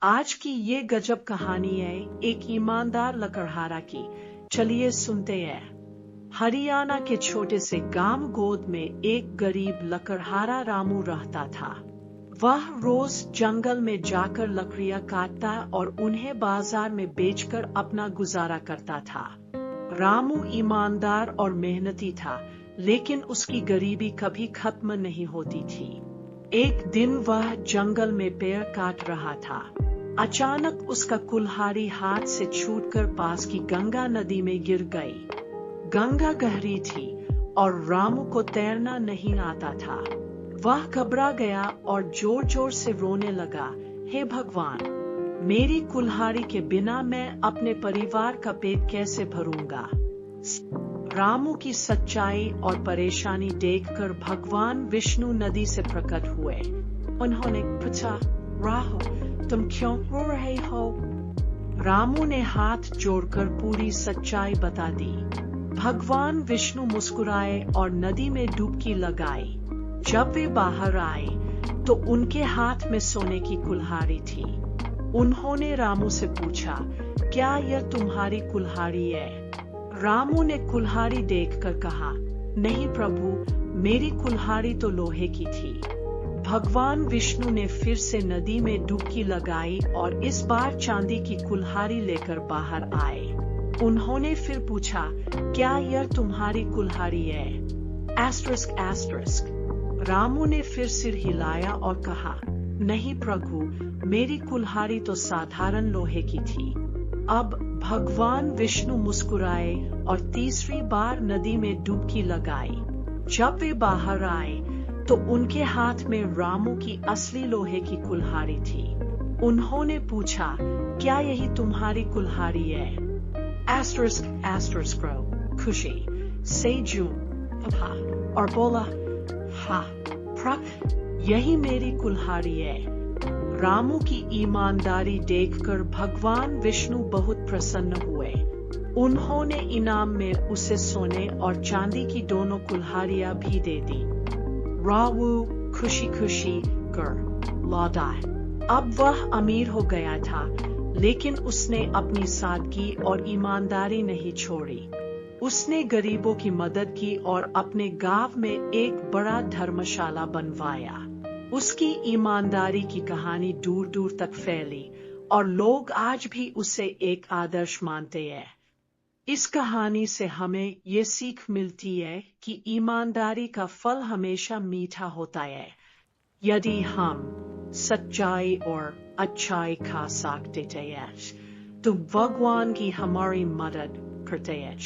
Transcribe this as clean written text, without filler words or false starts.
आज की ये गजब कहानी है एक ईमानदार लकड़हारा की। चलिए सुनते हैं। हरियाणा के छोटे से गांव गोद में एक गरीब लकड़हारा रामू रहता था। वह रोज जंगल में जाकर लकड़ियां काटता और उन्हें बाजार में बेचकर अपना गुजारा करता था। रामू ईमानदार और मेहनती था, लेकिन उसकी गरीबी कभी खत्म नहीं होती थी। एक दिन वह जंगल में पेड़ काट रहा था। अचानक उसका कुल्हाड़ी हाथ से छूटकर पास की गंगा नदी में गिर गई। गंगा गहरी थी और रामू को तैरना नहीं आता था। वह घबरा गया और जोर जोर से रोने लगा, हे भगवान, मेरी कुल्हाड़ी के बिना मैं अपने परिवार का पेट कैसे भरूंगा। रामू की सच्चाई और परेशानी देखकर भगवान विष्णु नदी से प्रकट हुए। उन्होंने पूछा, राहु, तुम क्यों रो रहे हो? रामू ने हाथ जोड़कर पूरी सच्चाई बता दी। भगवान विष्णु मुस्कुराए और नदी में डुबकी लगाई। जब वे बाहर आए तो उनके हाथ में सोने की कुल्हाड़ी थी। उन्होंने रामू से पूछा, क्या यह तुम्हारी कुल्हाड़ी है? रामू ने कुल्हाड़ी देखकर कहा, नहीं प्रभु, मेरी कुल्हाड़ी तो लोहे की थी। भगवान विष्णु ने फिर से नदी में डुबकी लगाई और इस बार चांदी की कुल्हाड़ी लेकर बाहर आए। उन्होंने फिर पूछा, क्या यह तुम्हारी कुल्हाड़ी है? Asterisk asterisk. रामू ने फिर सिर हिलाया और कहा, नहीं प्रभु, मेरी कुल्हाड़ी तो साधारण लोहे की थी। अब भगवान विष्णु मुस्कुराए और तीसरी बार नदी में डुबकी लगाई। जब वे बाहर आए तो उनके हाथ में रामू की असली लोहे की कुल्हाड़ी थी। उन्होंने पूछा, क्या यही तुम्हारी कुल्हाड़ी है? एस्टरिस्क एस्टरिस्क खुशी से जूझा और बोला, हाँ प्रभु, यही मेरी कुल्हाड़ी है। रामू की ईमानदारी देखकर भगवान विष्णु बहुत प्रसन्न हुए। उन्होंने इनाम में उसे सोने और चांदी की दोनों कुल्हाड़ियां भी दे दी। रामू खुशी खुशी कर लौटा। अब वह अमीर हो गया था, लेकिन उसने अपनी सादगी और ईमानदारी नहीं छोड़ी। उसने गरीबों की मदद की और अपने गांव में एक बड़ा धर्मशाला बनवाया। उसकी ईमानदारी की कहानी दूर दूर तक फैली और लोग आज भी उसे एक आदर्श मानते हैं। इस कहानी से हमें ये सीख मिलती है कि ईमानदारी का फल हमेशा मीठा होता है, यदि हम सच्चाई और अच्छाई का साथ देते हैं तो भगवान की हमारी मदद करते हैं।